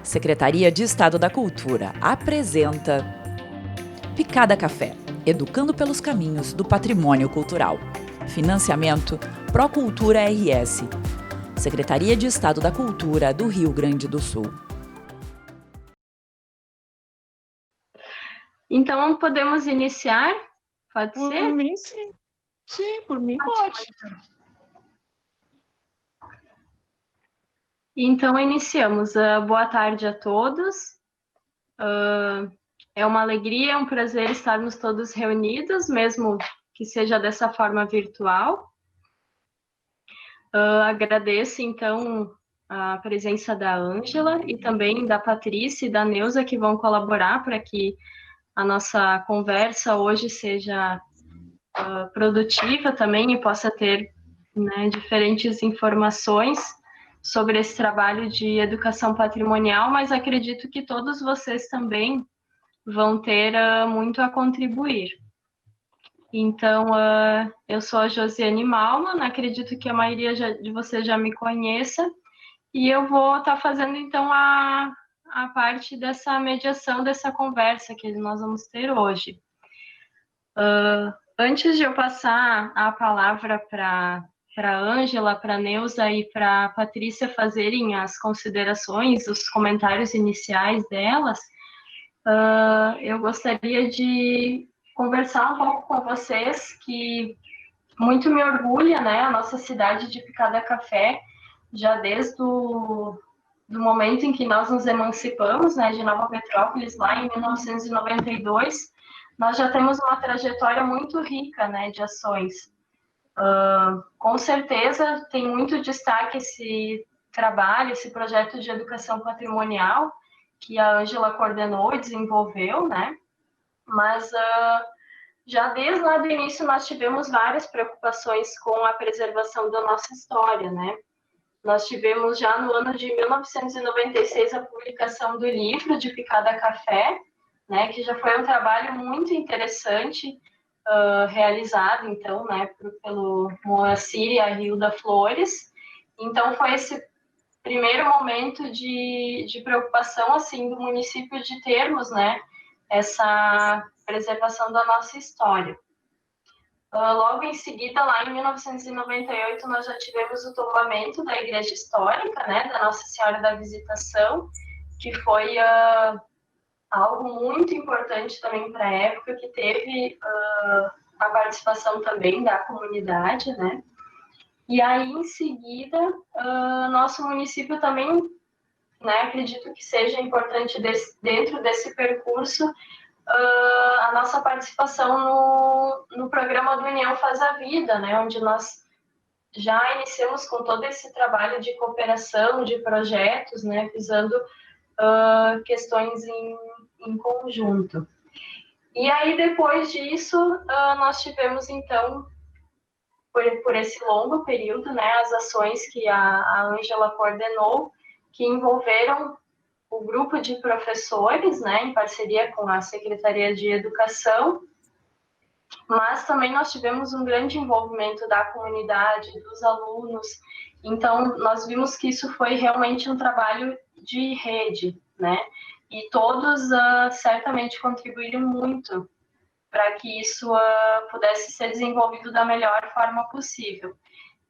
Secretaria de Estado da Cultura apresenta Picada Café, educando pelos caminhos do patrimônio cultural. Financiamento Procultura RS. Secretaria de Estado da Cultura do Rio Grande do Sul. Então, podemos iniciar? Pode Por ser? mim, sim. Sim, por mim pode. Então, iniciamos. Boa tarde a todos. É uma alegria, um prazer estarmos todos reunidos, mesmo que seja dessa forma virtual. Agradeço, então, a presença da Ângela e também da Patrícia e da Neuza, que vão colaborar para que a nossa conversa hoje seja produtiva também e possa ter, né, diferentes informações sobre esse trabalho de educação patrimonial, mas acredito que todos vocês também vão ter muito a contribuir. Então, eu sou a Josiane Malman, acredito que a maioria de vocês já me conheça, e eu vou estar fazendo, então, a parte dessa mediação, dessa conversa que nós vamos ter hoje. Antes de eu passar a palavra para a Ângela, para a Neuza e para a Patrícia fazerem as considerações, os comentários iniciais delas, eu gostaria de conversar um pouco com vocês, que muito me orgulha, né, a nossa cidade de Picada Café, já desde o do momento em que nós nos emancipamos, né, de Nova Petrópolis, lá em 1992, nós já temos uma trajetória muito rica, né, de ações. Com certeza tem muito destaque esse trabalho, esse projeto de educação patrimonial que a Ângela coordenou e desenvolveu, né? Mas já desde lá do início nós tivemos várias preocupações com a preservação da nossa história, né? Nós tivemos já no ano de 1996 a publicação do livro de Picada Café, né, que já foi um trabalho muito interessante realizado, então, né, pelo Moacir e a Hilda Flores. Então, foi esse primeiro momento de preocupação, assim, do município de termos, né, essa preservação da nossa história. Logo em seguida, lá em 1998, nós já tivemos o tombamento da Igreja Histórica, né, da Nossa Senhora da Visitação, que foi algo muito importante também para a época, que teve a participação também da comunidade, né? E aí, em seguida, nosso município também, né, acredito que seja importante dentro desse percurso, a nossa participação no programa do União Faz a Vida, né, onde nós já iniciamos com todo esse trabalho de cooperação, de projetos, né, visando questões em conjunto. E aí, depois disso, nós tivemos, então, por esse longo período, né, as ações que a Ângela coordenou, que envolveram o grupo de professores, né, em parceria com a Secretaria de Educação, mas também nós tivemos um grande envolvimento da comunidade, dos alunos. Então, nós vimos que isso foi realmente um trabalho de rede, né? E todos certamente contribuíram muito para que isso pudesse ser desenvolvido da melhor forma possível.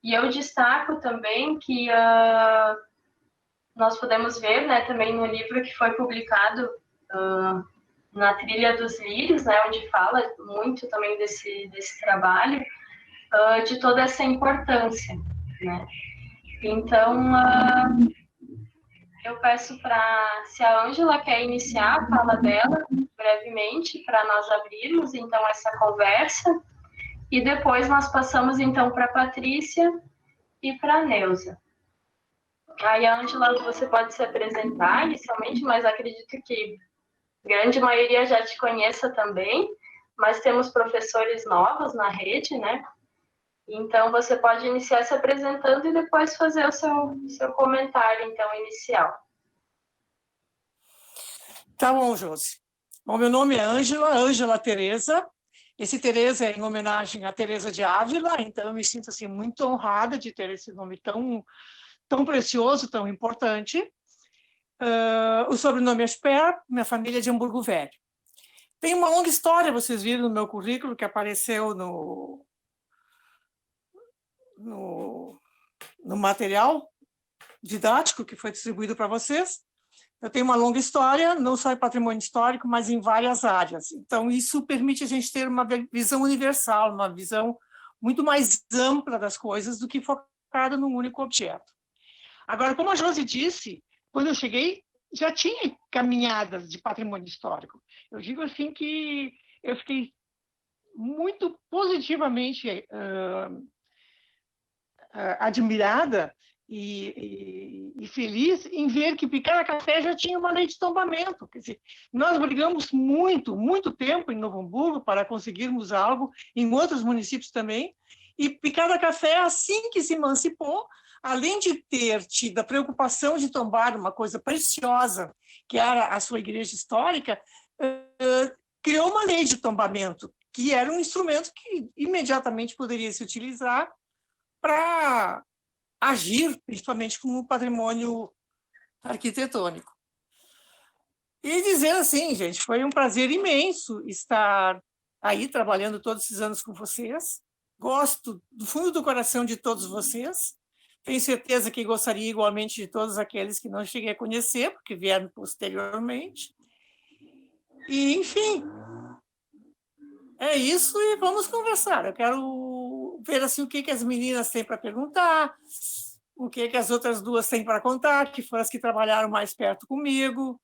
E eu destaco também que nós podemos ver, né, também no livro que foi publicado na Trilha dos Lírios, né, onde fala muito também desse trabalho, de toda essa importância, né. Então, eu peço se a Ângela quer iniciar a fala dela brevemente, para nós abrirmos, então, essa conversa, e depois nós passamos, então, para a Patrícia e para a Neuza. Aí, Ângela, você pode se apresentar inicialmente, mas acredito que a grande maioria já te conheça também, mas temos professores novos na rede, né? Então, você pode iniciar se apresentando e depois fazer o seu comentário, então, inicial. Tá bom, Josi. Bom, meu nome é Ângela Tereza. Esse Tereza é em homenagem a Teresa de Ávila, então eu me sinto assim, muito honrada de ter esse nome tão precioso, tão importante. O sobrenome é Sper, minha família é de Hamburgo Velho. Tem uma longa história, vocês viram no meu currículo, que apareceu no material didático que foi distribuído para vocês. Eu tenho uma longa história, não só em patrimônio histórico, mas em várias áreas. Então, isso permite a gente ter uma visão universal, uma visão muito mais ampla das coisas do que focada num único objeto. Agora, como a Josi disse, quando eu cheguei, já tinha caminhadas de patrimônio histórico. Eu digo assim que eu fiquei muito positivamente admirada e feliz em ver que Picada Café já tinha uma lei de tombamento. Quer dizer, nós brigamos muito tempo em Novo Hamburgo para conseguirmos algo, em outros municípios também, e Picada Café, assim que se emancipou, além de ter tido a preocupação de tombar uma coisa preciosa, que era a sua igreja histórica, criou uma lei de tombamento, que era um instrumento que imediatamente poderia se utilizar para agir, principalmente como patrimônio arquitetônico. E dizer assim, gente, foi um prazer imenso estar aí trabalhando todos esses anos com vocês. Gosto do fundo do coração de todos vocês. Tenho certeza que gostaria igualmente de todos aqueles que não cheguei a conhecer, porque vieram posteriormente. E, enfim, é isso e vamos conversar. Eu quero ver assim, o que as meninas têm para perguntar, o que as outras duas têm para contar, que foram as que trabalharam mais perto comigo.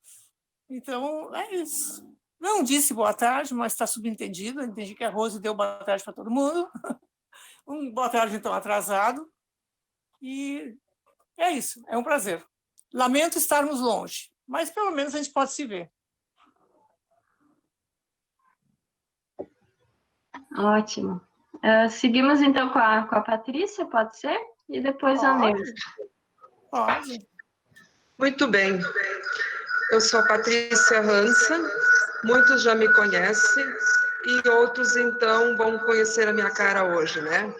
Então, é isso. Não disse boa tarde, mas está subentendido. Entendi que a Rose deu boa tarde para todo mundo. Boa tarde, então, atrasado. E é isso, é um prazer. Lamento estarmos longe, mas pelo menos a gente pode se ver. Ótimo. Seguimos, então, com a Patrícia, pode ser? E depois a Neuza. Pode. Muito bem. Eu sou a Patrícia Hansen, muitos já me conhecem e outros, então, vão conhecer a minha cara hoje, né?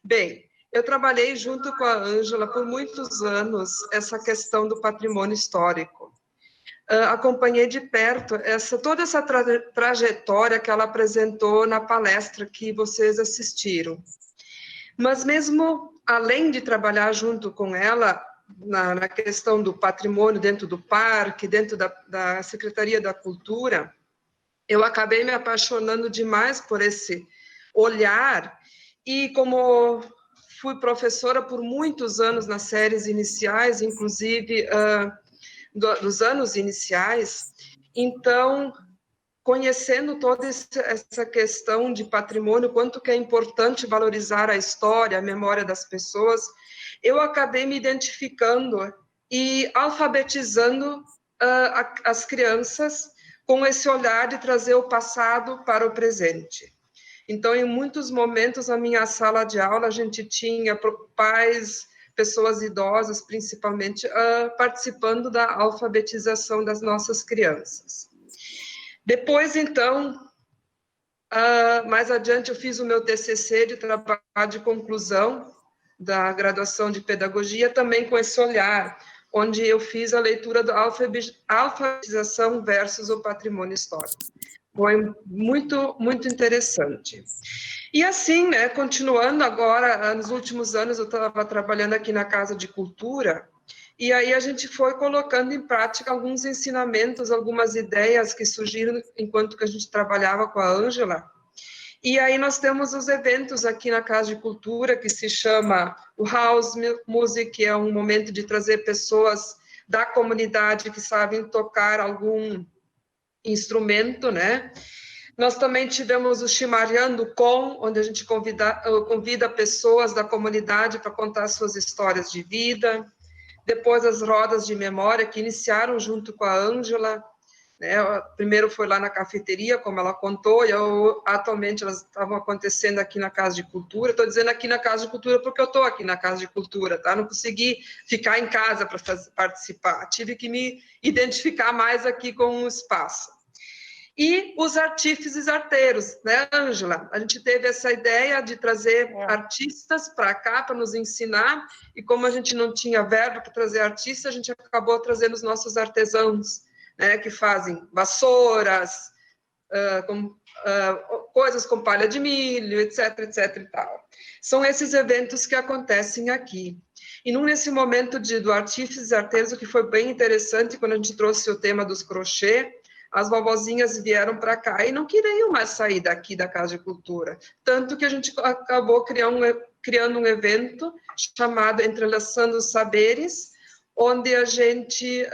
Bem, eu trabalhei junto com a Ângela por muitos anos essa questão do patrimônio histórico. Acompanhei de perto toda essa trajetória que ela apresentou na palestra que vocês assistiram. Mas mesmo além de trabalhar junto com ela, na questão do patrimônio dentro do parque, dentro da Secretaria da Cultura, eu acabei me apaixonando demais por esse olhar e como fui professora por muitos anos nas séries iniciais, inclusive dos anos iniciais, então, conhecendo toda essa questão de patrimônio, quanto que é importante valorizar a história, a memória das pessoas, eu acabei me identificando e alfabetizando as crianças com esse olhar de trazer o passado para o presente. Então, em muitos momentos, na minha sala de aula, a gente tinha pais, pessoas idosas, principalmente, participando da alfabetização das nossas crianças. Depois, então, mais adiante, eu fiz o meu TCC de trabalho de conclusão da graduação de pedagogia, também com esse olhar, onde eu fiz a leitura da alfabetização versus o patrimônio histórico. Foi muito, muito interessante. E assim, né, continuando agora, nos últimos anos, eu estava trabalhando aqui na Casa de Cultura, e aí a gente foi colocando em prática alguns ensinamentos, algumas ideias que surgiram enquanto que a gente trabalhava com a Ângela. E aí nós temos os eventos aqui na Casa de Cultura, que se chama o House Music, que é um momento de trazer pessoas da comunidade que sabem tocar algum instrumento, né? Nós também tivemos o Chimarrando Com, onde a gente convida pessoas da comunidade para contar suas histórias de vida. Depois as rodas de memória, que iniciaram junto com a Ângela, né? Primeiro foi lá na cafeteria, como ela contou, e atualmente elas estavam acontecendo aqui na Casa de Cultura. Estou dizendo aqui na Casa de Cultura porque eu estou aqui na Casa de Cultura, tá? Não consegui ficar em casa para participar, tive que me identificar mais aqui com o espaço. E os artífices arteiros, né, Ângela? A gente teve essa ideia de trazer artistas para cá para nos ensinar, e como a gente não tinha verba para trazer artistas, a gente acabou trazendo os nossos artesãos, né, que fazem vassouras, coisas com palha de milho, etc, etc e tal. São esses eventos que acontecem aqui. E nesse momento do artífices arteiros, o que foi bem interessante, quando a gente trouxe o tema dos crochê, as vovozinhas vieram para cá e não queriam mais sair daqui da Casa de Cultura. Tanto que a gente acabou criando um evento chamado Entrelaçando os Saberes, onde a gente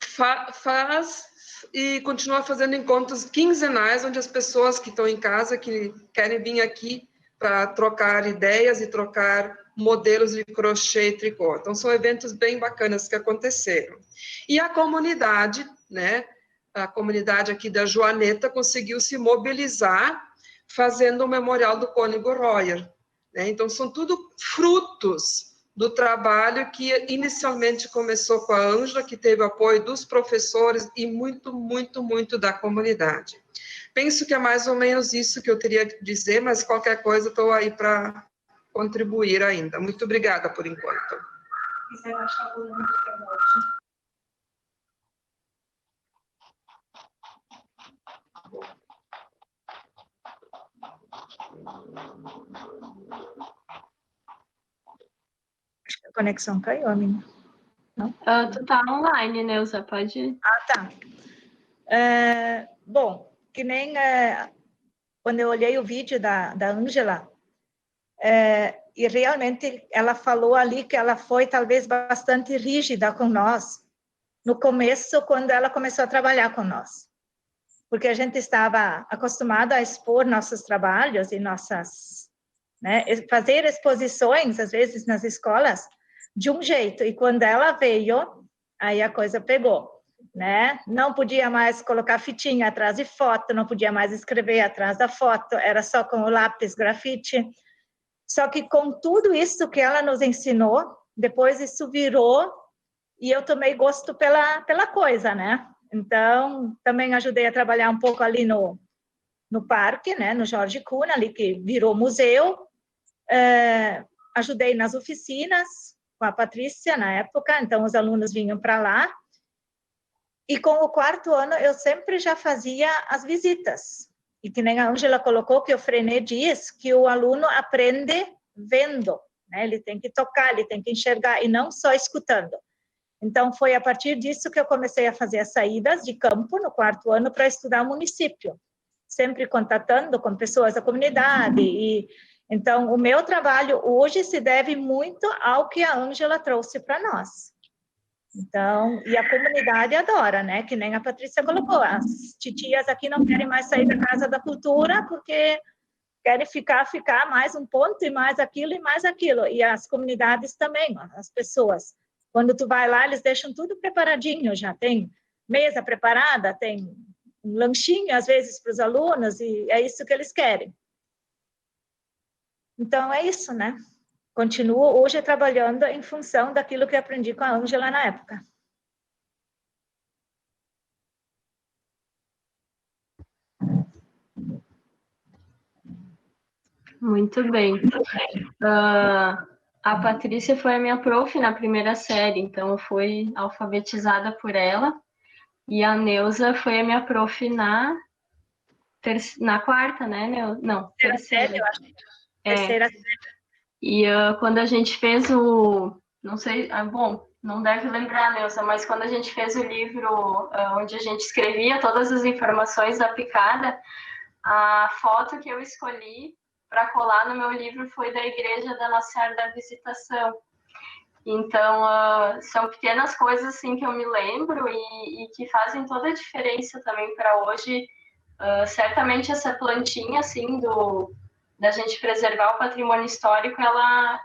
faz e continua fazendo encontros quinzenais, onde as pessoas que estão em casa, que querem vir aqui para trocar ideias e trocar modelos de crochê e tricô. Então, são eventos bem bacanas que aconteceram. E a comunidade, né, a comunidade aqui da Joaneta conseguiu se mobilizar fazendo o memorial do Cônego Royer, né? Então, são tudo frutos do trabalho que inicialmente começou com a Ângela, que teve apoio dos professores e muito, muito, muito da comunidade. Penso que é mais ou menos isso que eu teria que dizer, mas qualquer coisa estou aí para contribuir ainda. Muito obrigada por enquanto. Acho que a conexão caiu, a minha. Não? Tu tá online, Neuza, pode... Ah, tá. Bom, que nem quando eu olhei o vídeo da Ângela, e realmente ela falou ali que ela foi talvez bastante rígida com nós, no começo, quando ela começou a trabalhar com nós. Porque a gente estava acostumado a expor nossos trabalhos e né, fazer exposições, às vezes, nas escolas, de um jeito. E quando ela veio, aí a coisa pegou, né? Não podia mais colocar fitinha atrás de foto, não podia mais escrever atrás da foto, era só com o lápis grafite. Só que com tudo isso que ela nos ensinou, depois isso virou, e eu tomei gosto pela coisa, né? Então, também ajudei a trabalhar um pouco ali no parque, né? No Jorge Cuna, ali que virou museu. Ajudei nas oficinas com a Patrícia na época, então os alunos vinham para lá. E com o quarto ano, eu sempre já fazia as visitas. E que nem a Ângela colocou, que o Frenet diz que o aluno aprende vendo, né? Ele tem que tocar, ele tem que enxergar, e não só escutando. Então, foi a partir disso que eu comecei a fazer as saídas de campo no quarto ano para estudar o município, sempre contatando com pessoas da comunidade. E então, o meu trabalho hoje se deve muito ao que a Ângela trouxe para nós. Então, e a comunidade adora, né? Que nem a Patrícia colocou, as titias aqui não querem mais sair da Casa da Cultura porque querem ficar mais um ponto e mais aquilo e mais aquilo. E as comunidades também, as pessoas. Quando tu vai lá, eles deixam tudo preparadinho, já tem mesa preparada, tem um lanchinho, às vezes, para os alunos, e é isso que eles querem. Então, é isso, né? Continuo hoje trabalhando em função daquilo que aprendi com a Ângela na época. Muito bem. A Patrícia foi a minha prof na primeira série, então eu fui alfabetizada por ela. E a Neuza foi a minha prof na quarta, né? Não, terceira. Eu acho. Terceira série. E quando a gente fez não sei, bom, não deve lembrar, Neuza, mas quando a gente fez o livro onde a gente escrevia todas as informações da picada, a foto que eu escolhi para colar no meu livro foi da igreja da Nossa Senhora da Visitação. Então, são pequenas coisas assim que eu me lembro e que fazem toda a diferença também para hoje. Certamente essa plantinha assim da gente preservar o patrimônio histórico, ela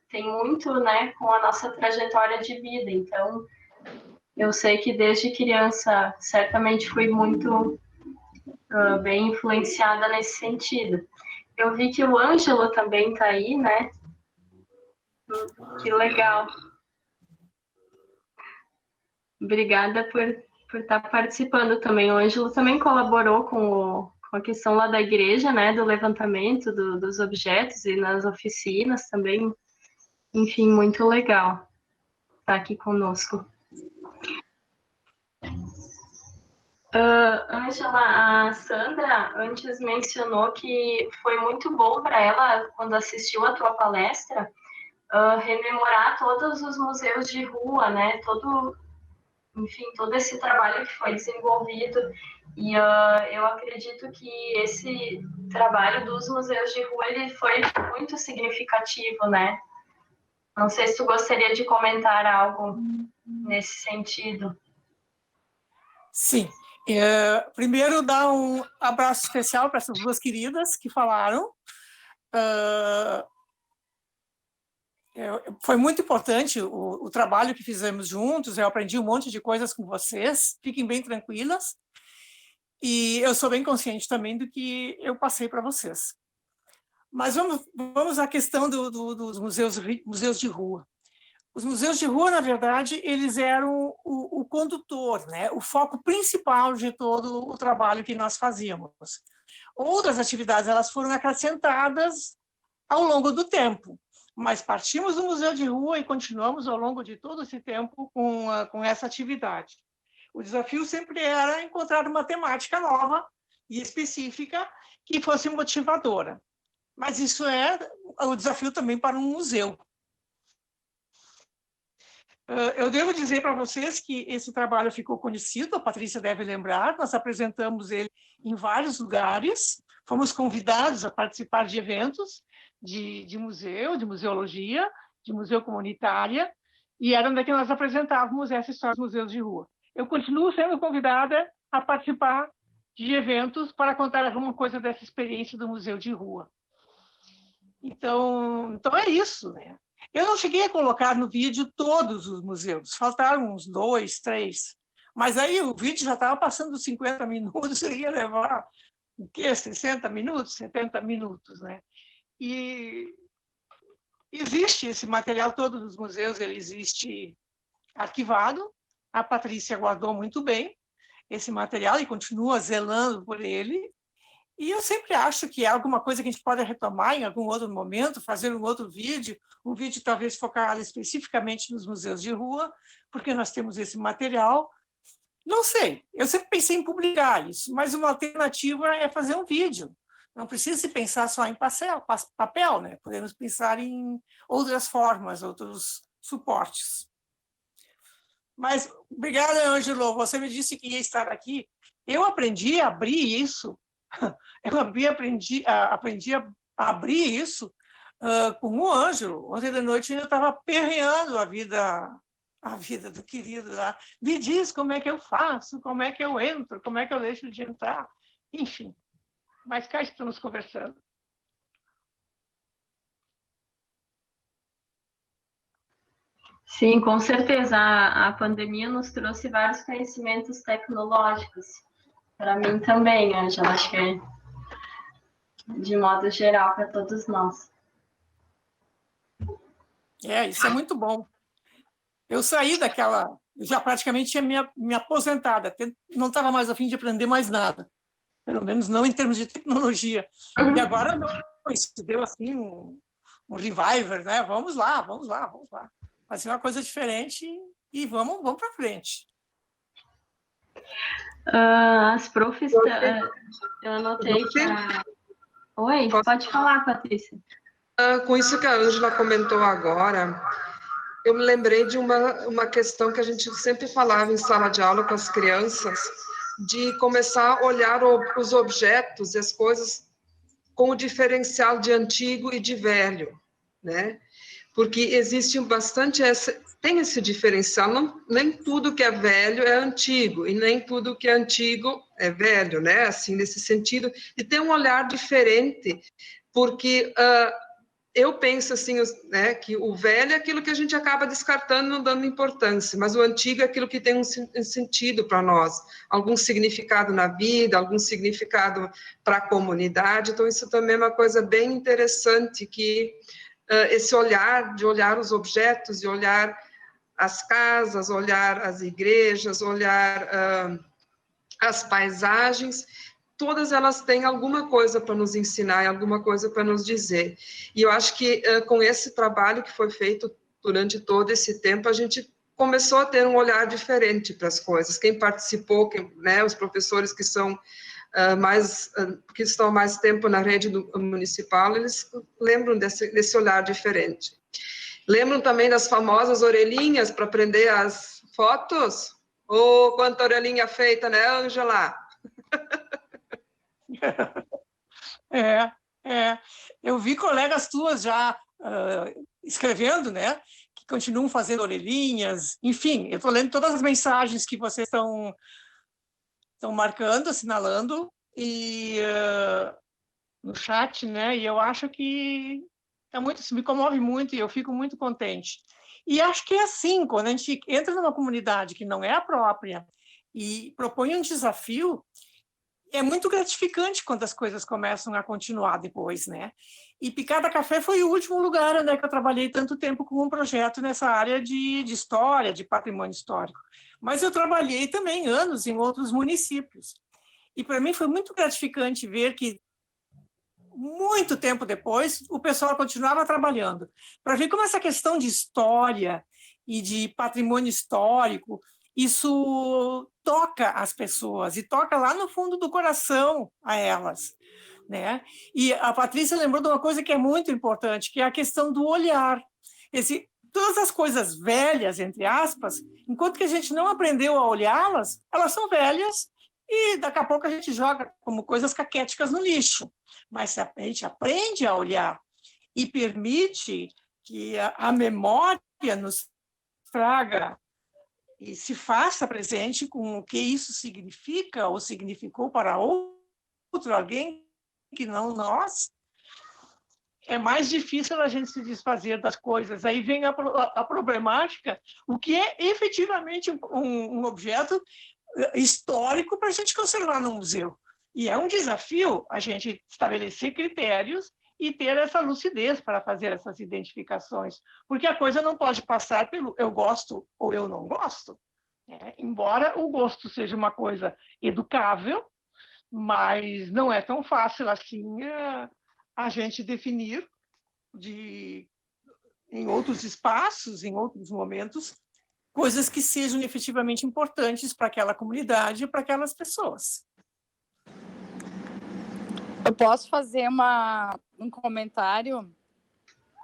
tem muito, né, com a nossa trajetória de vida. Então, eu sei que desde criança certamente fui muito bem influenciada nesse sentido. Eu vi que o Ângelo também está aí, né? Que legal. Obrigada por estar participando também. O Ângelo também colaborou com a questão lá da igreja, né, do levantamento dos objetos e nas oficinas também. Enfim, muito legal estar aqui conosco. Ângela, a Sandra antes mencionou que foi muito bom para ela, quando assistiu a tua palestra, rememorar todos os museus de rua, né? Enfim, todo esse trabalho que foi desenvolvido. E eu acredito que esse trabalho dos museus de rua ele foi muito significativo, né? Não sei se tu gostaria de comentar algo nesse sentido. Sim. Primeiro, dar um abraço especial para essas duas queridas que falaram. Foi muito importante o trabalho que fizemos juntos, eu aprendi um monte de coisas com vocês, fiquem bem tranquilas, e eu sou bem consciente também do que eu passei para vocês. Mas vamos à questão dos museus de rua. Os museus de rua, na verdade, eles eram o condutor, né? O foco principal de todo o trabalho que nós fazíamos. Outras atividades elas foram acrescentadas ao longo do tempo, mas partimos do museu de rua e continuamos ao longo de todo esse tempo com essa atividade. O desafio sempre era encontrar uma temática nova e específica que fosse motivadora. Mas isso é o desafio também para um museu. Eu devo dizer para vocês que esse trabalho ficou conhecido, a Patrícia deve lembrar, nós apresentamos ele em vários lugares, fomos convidados a participar de eventos de museu, de museologia, de museu comunitária, e era onde nós apresentávamos essa história dos museus de rua. Eu continuo sendo convidada a participar de eventos para contar alguma coisa dessa experiência do museu de rua. Então é isso, né? Eu não cheguei a colocar no vídeo todos os museus, faltaram uns 2, 3, mas aí o vídeo já estava passando dos 50 minutos, eu ia levar o quê? 60 minutos, 70 minutos, né? E existe esse material todo dos museus, ele existe arquivado, a Patrícia guardou muito bem esse material e continua zelando por ele, e eu sempre acho que é alguma coisa que a gente pode retomar em algum outro momento, fazer um outro vídeo, um vídeo talvez focado especificamente nos museus de rua, porque nós temos esse material. Não sei, eu sempre pensei em publicar isso, mas uma alternativa é fazer um vídeo. Não precisa se pensar só em papel, né? Podemos pensar em outras formas, outros suportes. Mas, obrigada, Ângelo, você me disse que ia estar aqui. Eu aprendi a abrir isso, aprendi a abrir isso com o Ângelo. Ontem de noite eu estava aperreando a vida do querido lá. Me diz como é que eu faço, como é que eu entro, como é que eu deixo de entrar. Enfim, mas cá estamos conversando. Sim, com certeza. A pandemia nos trouxe vários conhecimentos tecnológicos. Para mim também, Ângela, acho que é de modo geral para todos nós. Isso é muito bom. Eu saí daquela... Eu já praticamente tinha me aposentado, não estava mais a fim de aprender mais nada. Pelo menos não em termos de tecnologia. E agora não, isso deu assim um revival, né? Vamos lá. Fazer uma coisa diferente e vamos para frente. As profs, eu anotei que... Oi, pode falar, Patrícia. Com isso que a Ângela comentou agora, eu me lembrei de uma questão que a gente sempre falava em sala de aula com as crianças, de começar a olhar os objetos e as coisas com o diferencial de antigo e de velho, né? Porque existe bastante tem esse diferencial, nem tudo que é velho é antigo, e nem tudo que é antigo é velho, né? Assim, nesse sentido, de ter um olhar diferente, porque eu penso assim, né, que o velho é aquilo que a gente acaba descartando, não dando importância, mas o antigo é aquilo que tem um sentido para nós, algum significado na vida, algum significado para a comunidade. Então, isso também é uma coisa bem interessante, que esse olhar, de olhar os objetos e olhar as casas, olhar as igrejas, olhar as paisagens, todas elas têm alguma coisa para nos ensinar, alguma coisa para nos dizer. E eu acho que com esse trabalho que foi feito durante todo esse tempo, a gente começou a ter um olhar diferente para as coisas. Quem participou, né, os professores que são que estão mais tempo na rede municipal, eles lembram desse olhar diferente. Lembram também das famosas orelhinhas para prender as fotos? Oh, quanta orelhinha feita, né, Ângela? Eu vi colegas tuas já escrevendo, né, que continuam fazendo orelhinhas, enfim, eu estou lendo todas as mensagens que vocês estão marcando, assinalando, e no chat, né, e eu acho que isso me comove muito e eu fico muito contente. E acho que é assim, quando a gente entra numa comunidade que não é a própria e propõe um desafio, é muito gratificante quando as coisas começam a continuar depois, né? E Picada Café foi o último lugar onde eu trabalhei tanto tempo com um projeto nessa área de história, de patrimônio histórico. Mas eu trabalhei também anos em outros municípios. E para mim foi muito gratificante ver que, muito tempo depois, o pessoal continuava trabalhando. Para ver como essa questão de história e de patrimônio histórico, isso toca as pessoas e toca lá no fundo do coração a elas, né? E a Patrícia lembrou de uma coisa que é muito importante, que é a questão do olhar. Todas as coisas velhas, entre aspas, enquanto que a gente não aprendeu a olhá-las, elas são velhas e daqui a pouco a gente joga como coisas caquéticas no lixo. Mas se a gente aprende a olhar e permite que a memória nos traga e se faça presente com o que isso significa ou significou para outro alguém que não nós, é mais difícil a gente se desfazer das coisas. Aí vem a problemática, o que é efetivamente um objeto histórico para a gente conservar no museu. E é um desafio a gente estabelecer critérios e ter essa lucidez para fazer essas identificações, porque a coisa não pode passar pelo eu gosto ou eu não gosto. Embora o gosto seja uma coisa educável, mas não é tão fácil assim a gente definir em outros espaços, em outros momentos, coisas que sejam efetivamente importantes para aquela comunidade e para aquelas pessoas. Eu posso fazer um comentário?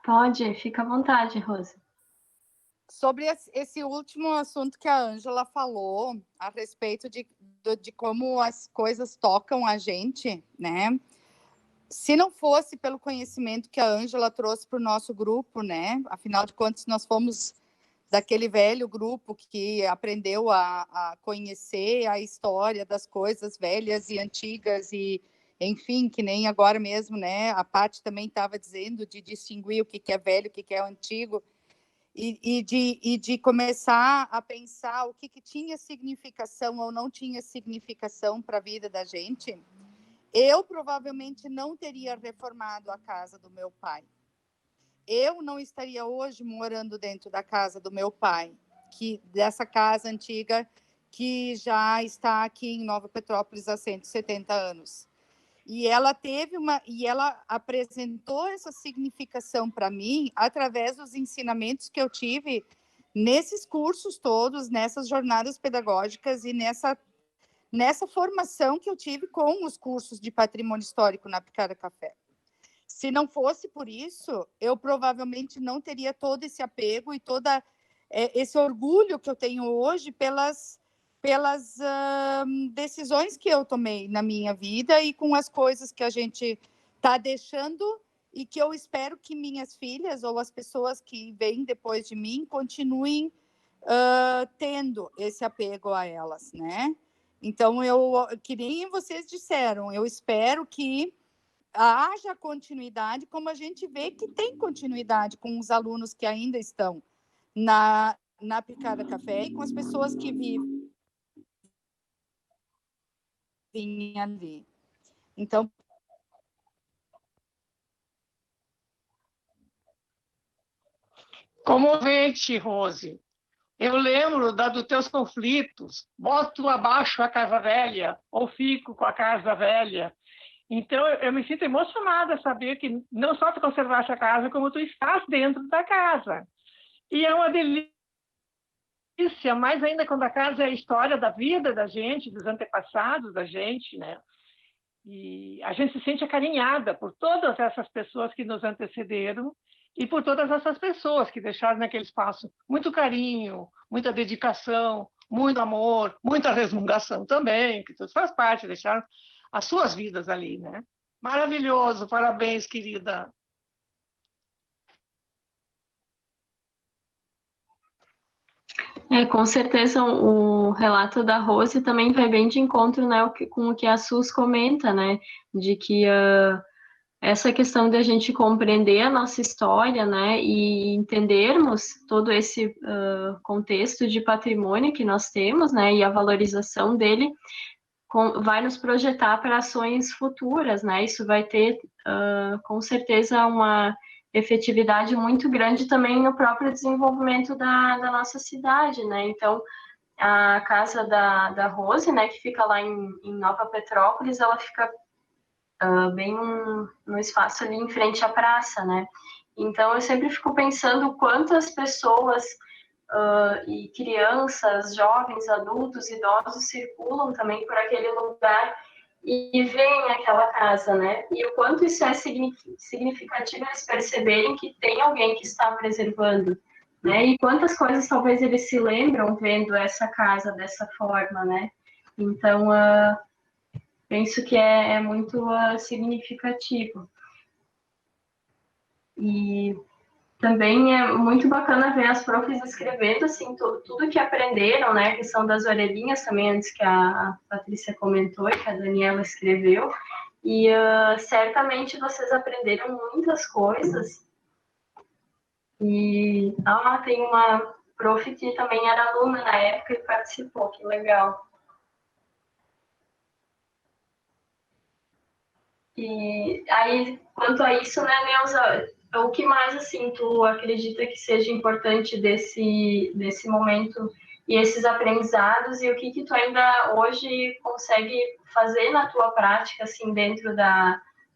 Pode, fica à vontade, Rose. Sobre esse último assunto que a Ângela falou, a respeito de como as coisas tocam a gente, né? Se não fosse pelo conhecimento que a Ângela trouxe para o nosso grupo, né? Afinal de contas, nós fomos daquele velho grupo que aprendeu a conhecer a história das coisas velhas e antigas e, enfim, que nem agora mesmo, né? A Paty também estava dizendo de distinguir o que é velho, o que é antigo. E de começar a pensar o que tinha significação ou não tinha significação para a vida da gente, eu provavelmente não teria reformado a casa do meu pai. Eu não estaria hoje morando dentro da casa do meu pai, dessa casa antiga que já está aqui em Nova Petrópolis há 170 anos. E ela apresentou essa significação para mim através dos ensinamentos que eu tive nesses cursos todos, nessas jornadas pedagógicas e nessa formação que eu tive com os cursos de patrimônio histórico na Picada Café. Se não fosse por isso, eu provavelmente não teria todo esse apego e todo esse orgulho que eu tenho hoje pelas decisões que eu tomei na minha vida e com as coisas que a gente está deixando e que eu espero que minhas filhas ou as pessoas que vêm depois de mim continuem tendo esse apego a elas, né? Então, que nem vocês disseram, eu espero que haja continuidade, como a gente vê que tem continuidade com os alunos que ainda estão na Picada Café e com as pessoas que vivem ali. Então, Comovente, Rose. Eu lembro dos teus conflitos, boto abaixo a casa velha, ou fico com a casa velha. Então, eu me sinto emocionada a saber que não só tu conservaste a casa, como tu estás dentro da casa. E é uma delícia, mais ainda quando a casa é a história da vida da gente, dos antepassados da gente, né? E a gente se sente acarinhada por todas essas pessoas que nos antecederam e por todas essas pessoas que deixaram naquele espaço muito carinho, muita dedicação, muito amor, muita resmungação também, que tudo faz parte, deixaram as suas vidas ali, né? Maravilhoso, parabéns, querida. Com certeza o relato da Rose também vai bem de encontro, né, com o que a Sus comenta, né, de que essa questão de a gente compreender a nossa história, né, e entendermos todo esse contexto de patrimônio que nós temos, né, e a valorização dele vai nos projetar para ações futuras, né, isso vai ter com certeza uma efetividade muito grande também no próprio desenvolvimento da nossa cidade, né? Então, a casa da Rose, né, que fica lá em Nova Petrópolis, ela fica bem no espaço ali em frente à praça, né? Então, eu sempre fico pensando quantas pessoas e crianças, jovens, adultos, idosos circulam também por aquele lugar e veem aquela casa, né? E o quanto isso é significativo eles perceberem que tem alguém que está preservando, né? E quantas coisas talvez eles se lembram vendo essa casa dessa forma, né? Então, penso que é muito significativo. E também é muito bacana ver as profs escrevendo, assim, tudo que aprenderam, né, a questão das orelhinhas também, antes que a Patrícia comentou e que a Daniela escreveu, e certamente vocês aprenderam muitas coisas, e tem uma prof que também era aluna na época e participou, que legal. E aí, quanto a isso, né, Neuza, o que mais, assim, tu acredita que seja importante desse momento e esses aprendizados, e o que tu ainda hoje consegue fazer na tua prática, assim, dentro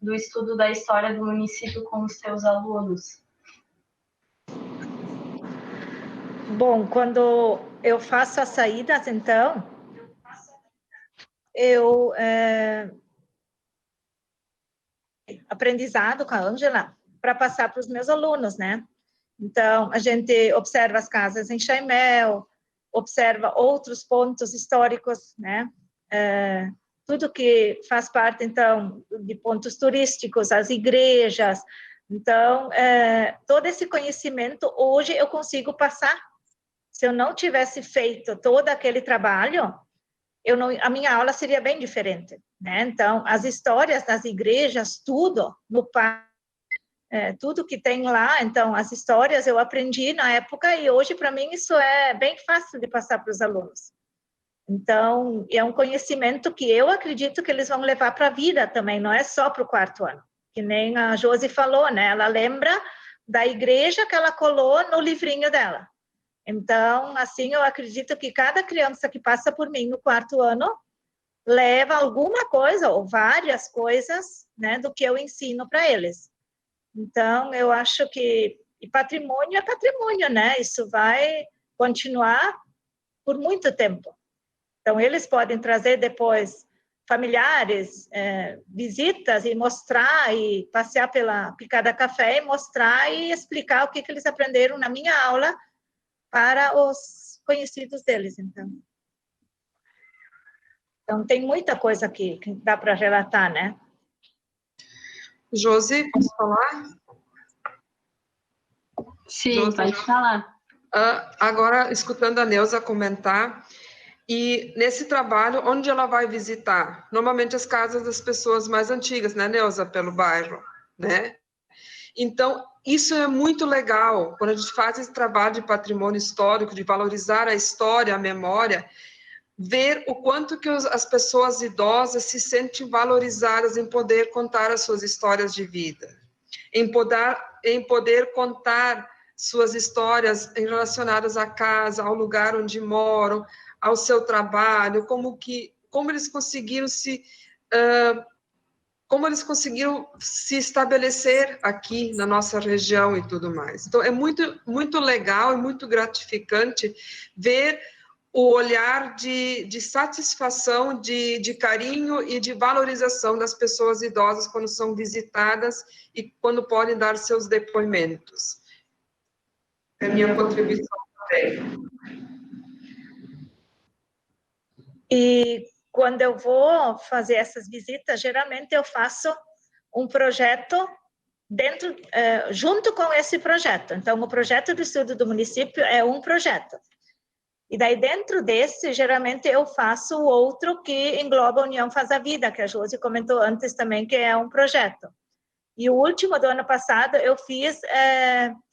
do estudo da história do município com os teus alunos? Bom, quando eu faço as saídas, então, eu aprendizado com a Ângela para passar para os meus alunos, né? Então, a gente observa as casas em Chaimel, observa outros pontos históricos, né? Tudo que faz parte, então, de pontos turísticos, as igrejas. Então, todo esse conhecimento, hoje, eu consigo passar. Se eu não tivesse feito todo aquele trabalho, a minha aula seria bem diferente, né? Então, as histórias das igrejas, tudo no tudo que tem lá, então, as histórias eu aprendi na época e hoje, para mim, isso é bem fácil de passar para os alunos. Então, é um conhecimento que eu acredito que eles vão levar para a vida também, não é só para o 4º ano. Que nem a Josi falou, né? Ela lembra da igreja que ela colou no livrinho dela. Então, assim, eu acredito que cada criança que passa por mim no 4º ano leva alguma coisa ou várias coisas, né, do que eu ensino para eles. Então, eu acho que patrimônio é patrimônio, né? Isso vai continuar por muito tempo. Então, eles podem trazer depois familiares, visitas e mostrar, e passear pela Picada Café e mostrar e explicar o que eles aprenderam na minha aula para os conhecidos deles, então. Então, tem muita coisa aqui que dá para relatar, né? Josi, posso falar? Sim, Josi, pode falar. Agora, escutando a Neuza comentar, e nesse trabalho, onde ela vai visitar? Normalmente as casas das pessoas mais antigas, né, Neuza, pelo bairro, né? Então, isso é muito legal, quando a gente faz esse trabalho de patrimônio histórico, de valorizar a história, a memória, ver o quanto que as pessoas idosas se sentem valorizadas em poder contar as suas histórias de vida, em poder contar suas histórias relacionadas à casa, ao lugar onde moram, ao seu trabalho, como eles conseguiram se estabelecer aqui na nossa região e tudo mais. Então, é muito, muito legal e muito gratificante ver o olhar de satisfação, de carinho e de valorização das pessoas idosas quando são visitadas e quando podem dar seus depoimentos. É a minha contribuição também. E quando eu vou fazer essas visitas, geralmente eu faço um projeto junto com esse projeto. Então, o projeto de estudo do município é um projeto. E daí, dentro desse, geralmente eu faço o outro que engloba a União Faz a Vida, que a Josi comentou antes também, que é um projeto. E o último do ano passado, eu fiz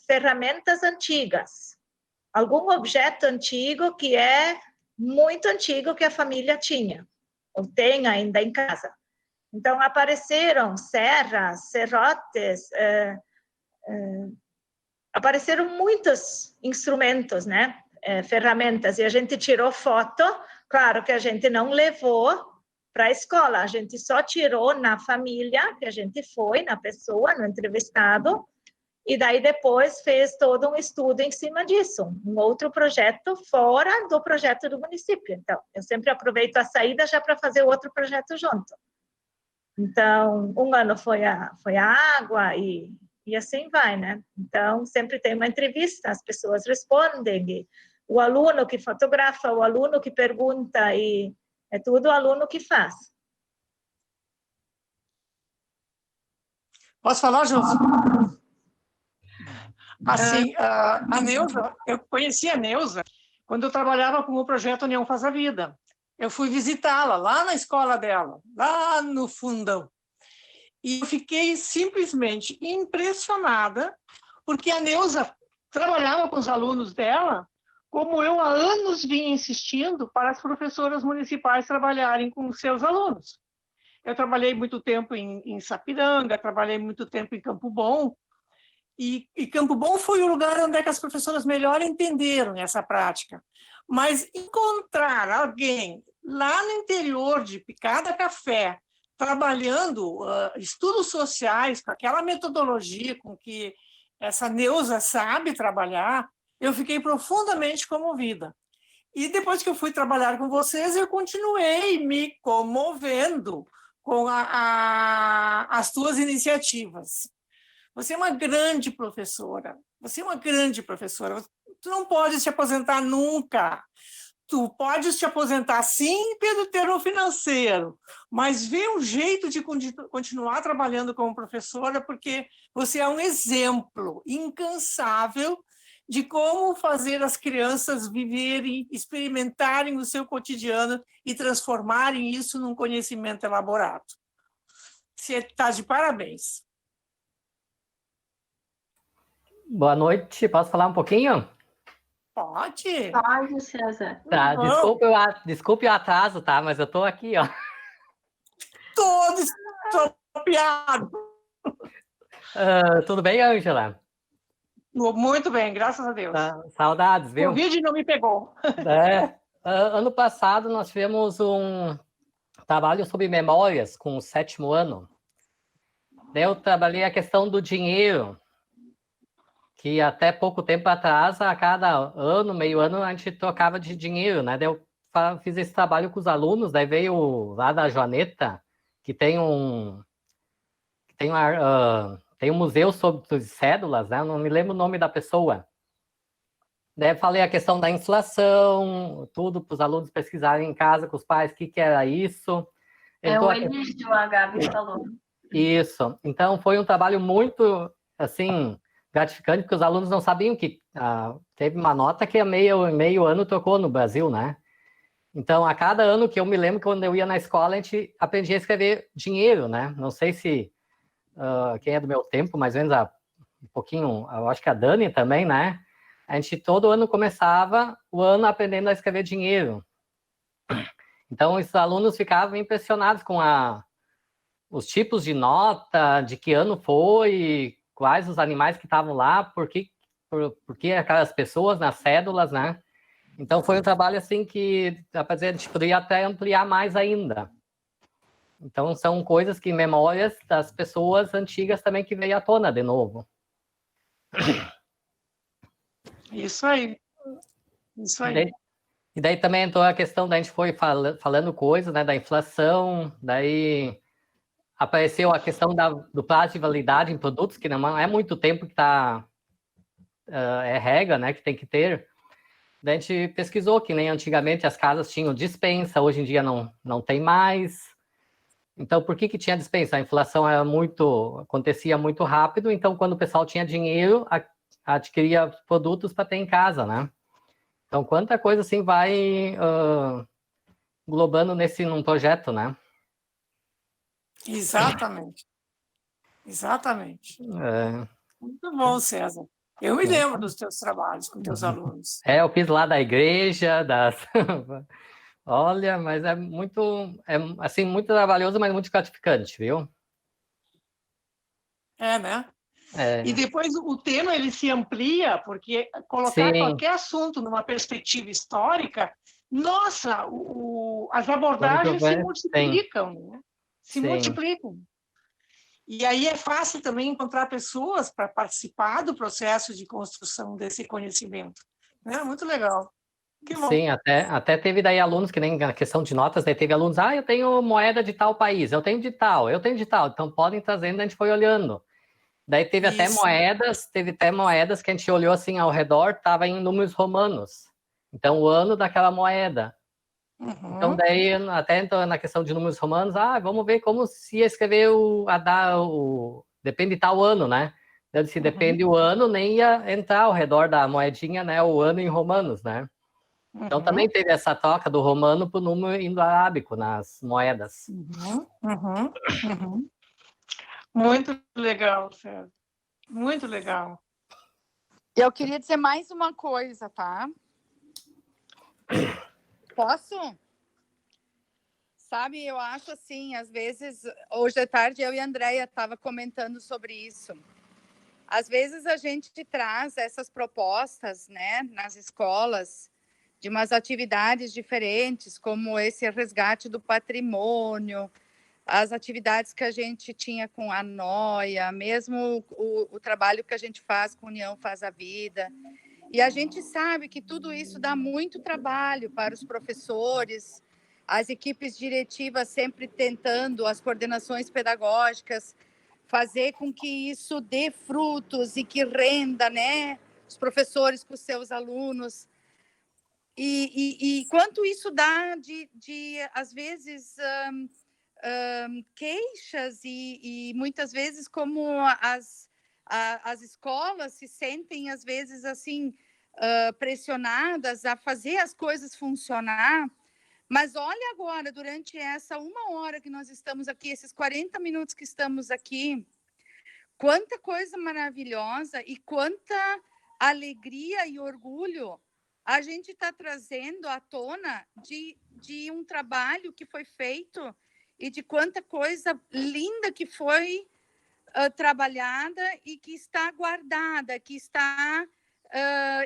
ferramentas antigas. Algum objeto antigo que é muito antigo que a família tinha, ou tem ainda em casa. Então, apareceram serras, serrotes, apareceram muitos instrumentos, né? Ferramentas, e a gente tirou foto, claro que a gente não levou para a escola, a gente só tirou na família, que a gente foi, na pessoa, no entrevistado, e daí depois fez todo um estudo em cima disso, um outro projeto fora do projeto do município. Então, eu sempre aproveito a saída já para fazer outro projeto junto. Então, um ano foi a água e assim vai, né? Então, sempre tem uma entrevista, as pessoas respondem, e o aluno que fotografa, o aluno que pergunta, e é tudo o aluno que faz. Posso falar, Josi? Assim, a Neuza, eu conheci a Neuza quando eu trabalhava com o projeto União Faz a Vida. Eu fui visitá-la lá na escola dela, lá no fundão. E eu fiquei simplesmente impressionada, porque a Neuza trabalhava com os alunos dela, como eu há anos vinha insistindo para as professoras municipais trabalharem com os seus alunos. Eu trabalhei muito tempo em Sapiranga, trabalhei muito tempo em Campo Bom, e Campo Bom foi o lugar onde é que as professoras melhor entenderam essa prática. Mas encontrar alguém lá no interior de Picada Café, trabalhando estudos sociais, com aquela metodologia com que essa Neuza sabe trabalhar, eu fiquei profundamente comovida. E depois que eu fui trabalhar com vocês, eu continuei me comovendo com as tuas iniciativas. Você é uma grande professora. Você é uma grande professora. Tu não podes te aposentar nunca. Tu podes te aposentar, sim, pelo termo financeiro, mas vê um jeito de continuar trabalhando como professora, porque você é um exemplo incansável de como fazer as crianças viverem, experimentarem o seu cotidiano e transformarem isso num conhecimento elaborado. Você está de parabéns. Boa noite, posso falar um pouquinho? Pode. Pode, César. Tá, desculpe o atraso, tá? Mas eu tô aqui, ó. Todo estropiado. Tudo bem, Ângela? Muito bem, graças a Deus. Saudades, viu? O vídeo não me pegou. Ano passado nós tivemos um trabalho sobre memórias com o 7º ano. Daí eu trabalhei a questão do dinheiro, que até pouco tempo atrás, a cada ano, meio ano, a gente trocava de dinheiro, né? Daí eu fiz esse trabalho com os alunos, daí veio lá da Joaneta, que tem um museu sobre cédulas, né? Eu não me lembro o nome da pessoa. Daí eu falei a questão da inflação, tudo para os alunos pesquisarem em casa com os pais, o que era isso. O Elísio, a Gabi falou. Isso. Então, foi um trabalho muito, assim, gratificante, porque os alunos não sabiam que teve uma nota que meio ano trocou no Brasil, né? Então, a cada ano que eu me lembro, quando eu ia na escola, a gente aprendia a escrever dinheiro, né? Não sei se quem é do meu tempo, mais ou menos um pouquinho, eu acho que a Dani também, né? A gente todo ano começava o ano aprendendo a escrever dinheiro. Então, os alunos ficavam impressionados com os tipos de nota, de que ano foi, quais os animais que estavam lá, por que por que aquelas pessoas nas cédulas, né? Então foi um trabalho assim que a gente poderia até ampliar mais ainda. Então são coisas que memórias das pessoas antigas também que veio à tona de novo. Isso aí. Isso aí. E daí também entrou a questão da gente foi falando coisas, né, da inflação, daí apareceu a questão do prazo de validade em produtos, que não é muito tempo que é regra, né, que tem que ter. Daí a gente pesquisou que nem antigamente as casas tinham dispensa, hoje em dia não tem mais. Então, por que tinha dispensa? A inflação acontecia muito rápido, então quando o pessoal tinha dinheiro, adquiria produtos para ter em casa, né? Então, quanta coisa assim vai englobando num projeto, né? Exatamente. Exatamente. É. Muito bom, César. Eu me lembro dos teus trabalhos com teus alunos. Eu fiz lá da igreja, Olha, mas é assim, muito trabalhoso, mas muito gratificante, viu? Né? É. E depois o tema ele se amplia, porque colocar qualquer assunto numa perspectiva histórica, nossa, as abordagens se multiplicam, né? Multiplicam. E aí é fácil também encontrar pessoas para participar do processo de construção desse conhecimento. Né? Muito legal. Que bom. Sim, até teve daí alunos, que nem na questão de notas, daí teve alunos, eu tenho moeda de tal país, eu tenho de tal, então podem trazendo, a gente foi olhando. Daí teve até moedas que a gente olhou assim ao redor, estava em números romanos. Então, o ano daquela moeda. Uhum. Então, daí, até entrou na questão de números romanos, vamos ver como se escrever depende de tal ano, né? Então, se depende o ano, nem ia entrar ao redor da moedinha, né? O ano em romanos, né? Então, também teve essa troca do romano para o número indo-arábico nas moedas. Muito legal, César. Muito legal. Eu queria dizer mais uma coisa, tá? Posso? Sabe, eu acho assim, às vezes, hoje de tarde eu e a Andréia estava comentando sobre isso. Às vezes a gente traz essas propostas, né, nas escolas, de umas atividades diferentes, como esse resgate do patrimônio, as atividades que a gente tinha com a Noia, mesmo o trabalho que a gente faz com a União Faz a Vida. E a gente sabe que tudo isso dá muito trabalho para os professores, as equipes diretivas sempre tentando, as coordenações pedagógicas, fazer com que isso dê frutos e que renda, né, os professores com os seus alunos. E quanto isso dá às vezes, queixas e muitas vezes como as escolas se sentem, às vezes, assim, pressionadas a fazer as coisas funcionar. Mas olha agora, durante essa 1 hora que nós estamos aqui, esses 40 minutos que estamos aqui, quanta coisa maravilhosa e quanta alegria e orgulho a gente está trazendo à tona de um trabalho que foi feito e de quanta coisa linda que foi trabalhada e que está guardada, que está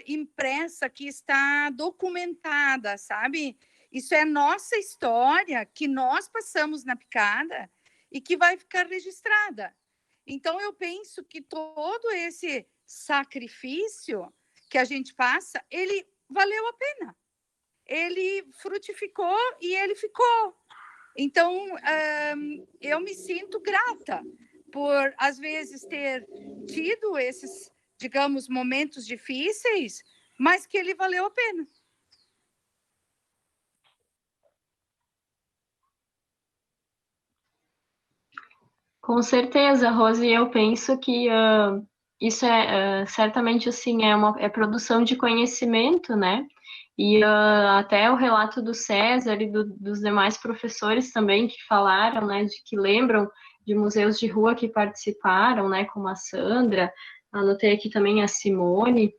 impressa, que está documentada, sabe? Isso é nossa história que nós passamos na picada e que vai ficar registrada. Então, eu penso que todo esse sacrifício que a gente passa, ele valeu a pena. Ele frutificou e ele ficou. Então, eu me sinto grata por, às vezes, ter tido esses, digamos, momentos difíceis, mas que ele valeu a pena. Com certeza, Rose, eu penso que isso é certamente assim é produção de conhecimento, né? E até o relato do César e dos demais professores também que falaram, né, de que lembram de museus de rua que participaram, né, como a Sandra, anotei aqui também a Simone,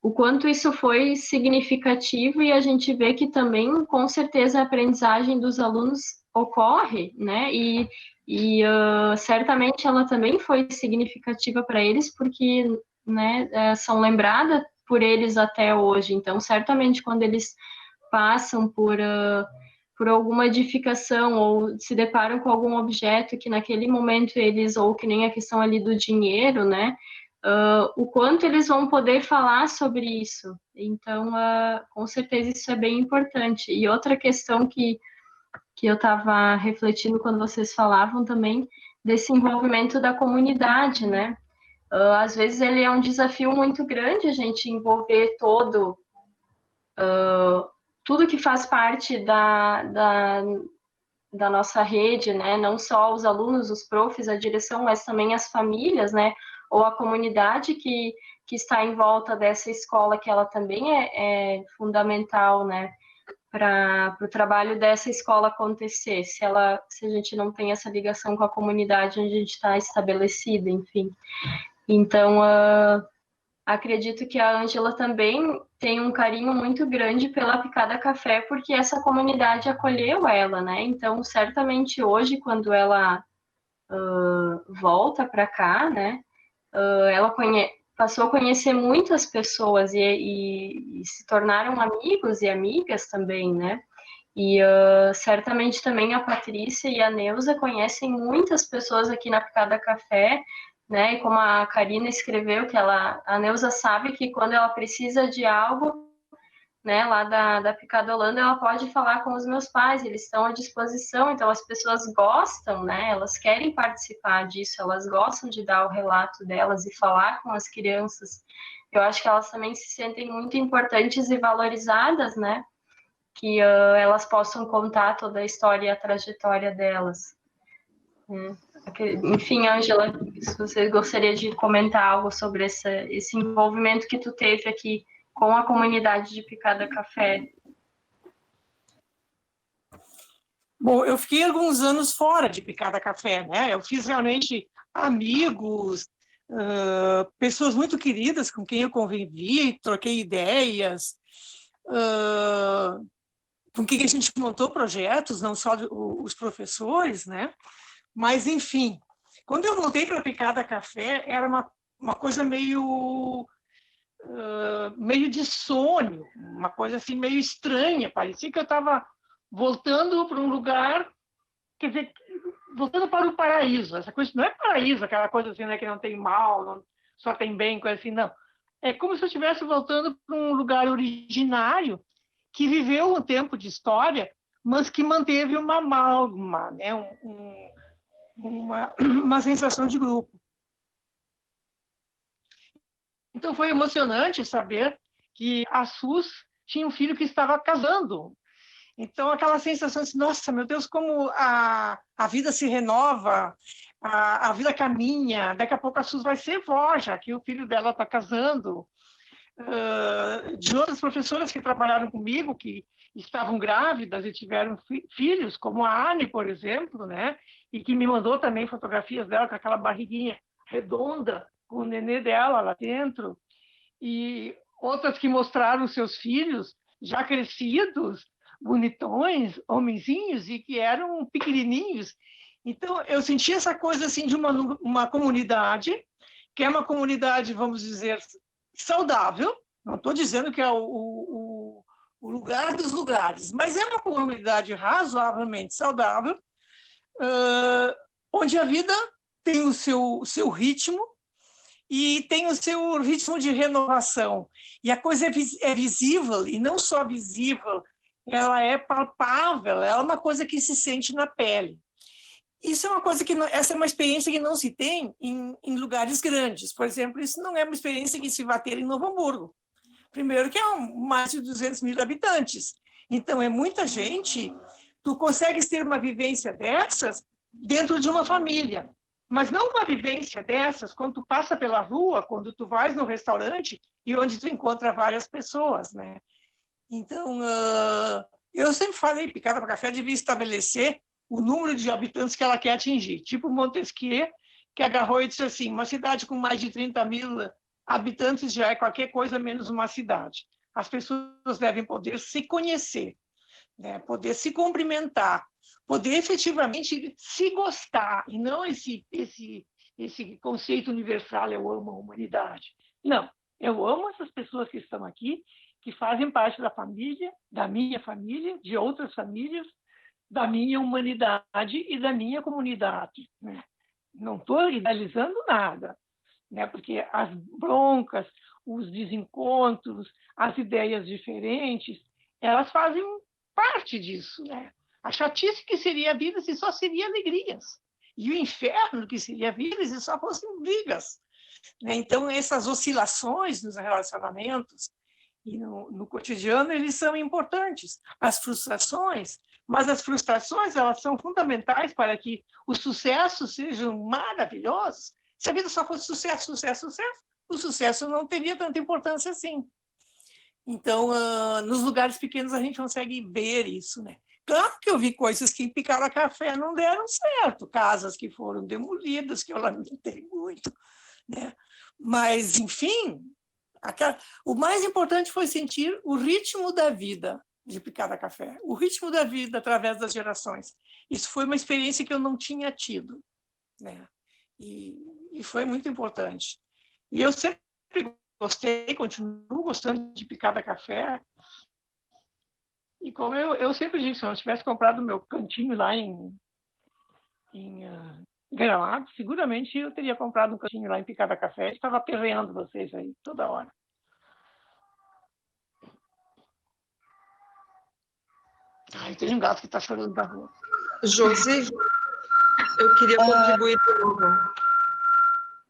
o quanto isso foi significativo, e a gente vê que também, com certeza, a aprendizagem dos alunos ocorre, né, e certamente ela também foi significativa para eles, porque né, são lembradas por eles até hoje. Então, certamente, quando eles passam por alguma edificação ou se deparam com algum objeto que naquele momento eles, ou que nem a questão ali do dinheiro, né, o quanto eles vão poder falar sobre isso. Então, com certeza isso é bem importante. E outra questão que eu estava refletindo quando vocês falavam também, desse envolvimento da comunidade, né? Às vezes ele é um desafio muito grande a gente envolver tudo que faz parte da nossa rede, né? Não só os alunos, os profs, a direção, mas também as famílias, né? Ou a comunidade que está em volta dessa escola, que ela também é fundamental, né? Para o trabalho dessa escola acontecer, se a gente não tem essa ligação com a comunidade onde a gente está estabelecida, enfim. Então, acredito que a Ângela também tem um carinho muito grande pela Picada Café, porque essa comunidade acolheu ela, né? Então, certamente hoje, quando ela volta para cá, né? Ela passou a conhecer muitas pessoas e se tornaram amigos e amigas também, né? E certamente também a Patrícia e a Neuza conhecem muitas pessoas aqui na Picada Café, né? E como a Karina escreveu, que a Neuza sabe que quando ela precisa de algo, né, lá da Picada Holanda, ela pode falar com os meus pais, eles estão à disposição, então as pessoas gostam, né? Elas querem participar disso, elas gostam de dar o relato delas e falar com as crianças. Eu acho que elas também se sentem muito importantes e valorizadas, né? Que elas possam contar toda a história e a trajetória delas. Enfim, Ângela, se você gostaria de comentar algo sobre esse envolvimento que tu teve aqui com a comunidade de Picada Café. Bom, eu fiquei alguns anos fora de Picada Café, né? Eu fiz realmente amigos, pessoas muito queridas com quem eu convivi, troquei ideias, com quem a gente montou projetos, não só os professores, né? Mas, enfim, quando eu voltei para Picada Café, era uma coisa meio de sonho, uma coisa assim meio estranha, parecia que eu estava voltando para um lugar, quer dizer, voltando para o paraíso. Essa coisa não é paraíso, aquela coisa assim, né, que não tem mal, só tem bem, coisa assim, não. É como se eu estivesse voltando para um lugar originário que viveu um tempo de história, mas que manteve uma amálgama, né, uma sensação de grupo. Então, foi emocionante saber que a Sus tinha um filho que estava casando. Então, aquela sensação de, nossa, meu Deus, como a vida se renova, a vida caminha, daqui a pouco a Sus vai ser vó, já que o filho dela está casando. De outras professoras que trabalharam comigo, que estavam grávidas e tiveram filhos, como a Anne, por exemplo, né? E que me mandou também fotografias dela com aquela barriguinha redonda, com o nenê dela lá dentro, e outras que mostraram seus filhos já crescidos, bonitões, homenzinhos, e que eram pequenininhos. Então, eu senti essa coisa assim de uma comunidade, que é uma comunidade, vamos dizer, saudável, não estou dizendo que é o lugar dos lugares, mas é uma comunidade razoavelmente saudável, onde a vida tem o seu ritmo, e tem o seu ritmo de renovação. E a coisa é visível, e não só visível, ela é palpável, é uma coisa que se sente na pele. Isso é uma coisa essa é uma experiência que não se tem em lugares grandes. Por exemplo, isso não é uma experiência que se vai ter em Novo Hamburgo. Primeiro que é mais de 200 mil habitantes. Então, é muita gente. Tu consegues ter uma vivência dessas dentro de uma família. Mas não uma vivência dessas quando tu passa pela rua, quando tu vais no restaurante e onde tu encontra várias pessoas, né? Então, eu sempre falei, Picada Café devia estabelecer o número de habitantes que ela quer atingir. Tipo Montesquieu, que agarrou e disse assim, uma cidade com mais de 30 mil habitantes já é qualquer coisa menos uma cidade. As pessoas devem poder se conhecer, né? Poder se cumprimentar, poder efetivamente se gostar, e não esse conceito universal, eu amo a humanidade. Não, eu amo essas pessoas que estão aqui, que fazem parte da família, da minha família, de outras famílias, da minha humanidade e da minha comunidade, né? Não estou idealizando nada, né? Porque as broncas, os desencontros, as ideias diferentes, elas fazem parte disso, né? A chatice que seria a vida se só seria alegrias, e o inferno que seria a vida se só fossem brigas, né? Então, essas oscilações nos relacionamentos e no cotidiano, eles são importantes. As frustrações, mas as frustrações, elas são fundamentais para que os sucessos sejam maravilhosos. Se a vida só fosse sucesso, sucesso, sucesso, o sucesso não teria tanta importância assim. Então, nos lugares pequenos, a gente consegue ver isso, né? Claro que eu vi coisas que em Picada Café não deram certo, casas que foram demolidas, que eu lamentei muito, né? Mas, enfim, o mais importante foi sentir o ritmo da vida de Picada Café, o ritmo da vida através das gerações. Isso foi uma experiência que eu não tinha tido, né? E foi muito importante. E eu sempre gostei, continuo gostando de Picada Café. E como eu sempre disse, se eu tivesse comprado o meu cantinho lá em Gramado, seguramente eu teria comprado um cantinho lá em Picada Café e estava aperreando vocês aí toda hora. Ai, tem um gato que está chorando na rua. Josi, eu queria contribuir de novo.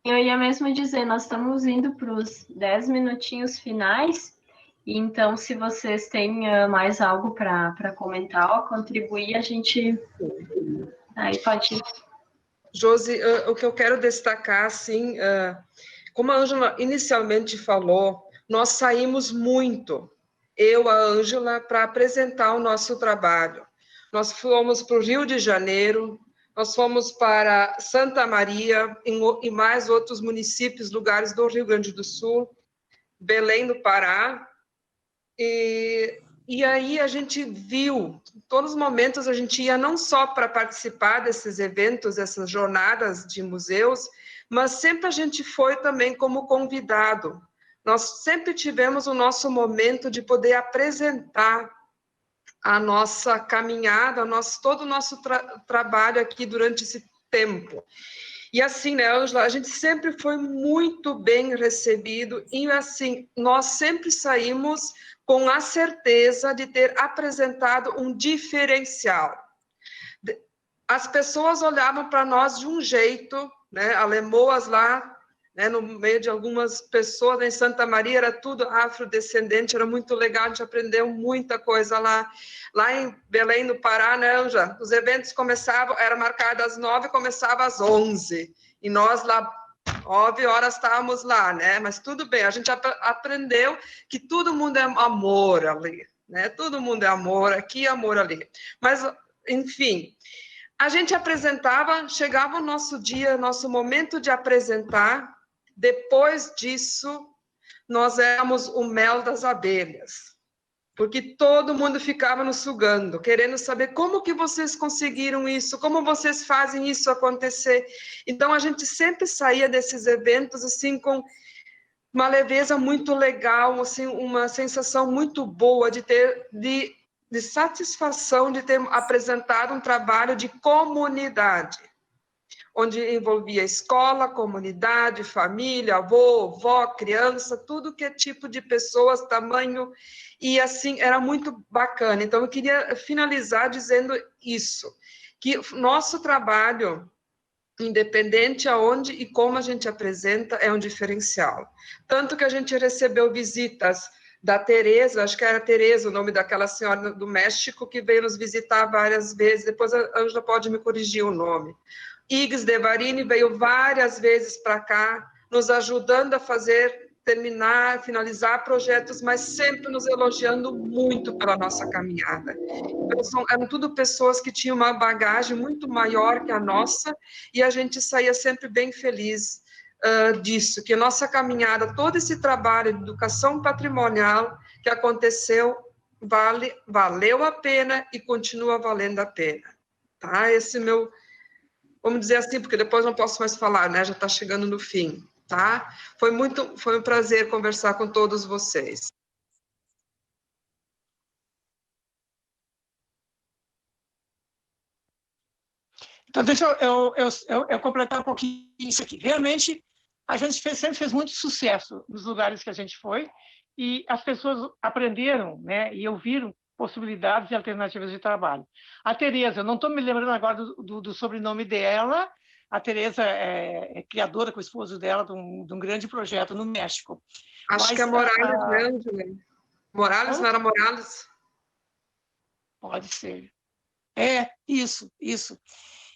Eu ia mesmo dizer, nós estamos indo para os 10 minutinhos finais, então se vocês têm mais algo para comentar ou contribuir, a gente aí pode ir. Josi, o que eu quero destacar, assim, como a Ângela inicialmente falou, nós saímos muito, eu, a Ângela, para apresentar o nosso trabalho. Nós fomos para o Rio de Janeiro, nós fomos para Santa Maria e mais outros municípios, lugares do Rio Grande do Sul, Belém do Pará, e aí a gente viu, em todos os momentos a gente ia não só para participar desses eventos, essas jornadas de museus, mas sempre a gente foi também como convidado. Nós sempre tivemos o nosso momento de poder apresentar a nossa caminhada, todo o nosso trabalho aqui durante esse tempo. E assim, né, Ângela, a gente sempre foi muito bem recebido e assim, nós sempre saímos com a certeza de ter apresentado um diferencial. As pessoas olhavam para nós de um jeito, né, Alemoas lá, né, no meio de algumas pessoas, em Santa Maria era tudo afrodescendente, era muito legal, a gente aprendeu muita coisa lá. Lá em Belém, no Pará, né, Anja? Os eventos começavam, era marcado às 9, começava às 11, e nós lá, 9 horas estávamos lá, né? Mas tudo bem, a gente aprendeu que todo mundo é amor ali, né? Todo mundo é amor aqui, amor ali. Mas, enfim, a gente apresentava, chegava o nosso dia, nosso momento de apresentar. Depois disso, nós éramos o mel das abelhas, porque todo mundo ficava nos sugando, querendo saber como que vocês conseguiram isso, como vocês fazem isso acontecer. Então, a gente sempre saía desses eventos assim com uma leveza muito legal, assim, uma sensação muito boa de satisfação de ter apresentado um trabalho de comunidade, onde envolvia escola, comunidade, família, avô, avó, criança, tudo que é tipo de pessoas, tamanho, e assim, era muito bacana. Então, eu queria finalizar dizendo isso, que nosso trabalho, independente aonde e como a gente apresenta, é um diferencial. Tanto que a gente recebeu visitas da Tereza, acho que era Tereza o nome daquela senhora do México, que veio nos visitar várias vezes, depois a Ângela pode me corrigir o nome. Iggs Devarini veio várias vezes para cá, nos ajudando a terminar, finalizar projetos, mas sempre nos elogiando muito pela nossa caminhada. Então, eram tudo pessoas que tinham uma bagagem muito maior que a nossa, e a gente saía sempre bem feliz disso, que a nossa caminhada, todo esse trabalho de educação patrimonial que aconteceu, valeu a pena e continua valendo a pena. Tá? Esse meu... Vamos dizer assim, porque depois não posso mais falar, né? Já está chegando no fim. tá? Foi um prazer conversar com todos vocês. Então, deixa eu completar um pouquinho isso aqui. Realmente, a gente sempre fez muito sucesso nos lugares que a gente foi, e as pessoas aprenderam, né, e ouviram possibilidades e alternativas de trabalho. A Tereza, eu não estou me lembrando agora do sobrenome dela. A Tereza é criadora com o esposo dela de um grande projeto no México. Acho que é Morales, né, Angela? Morales, não era Morales? Pode ser. Isso.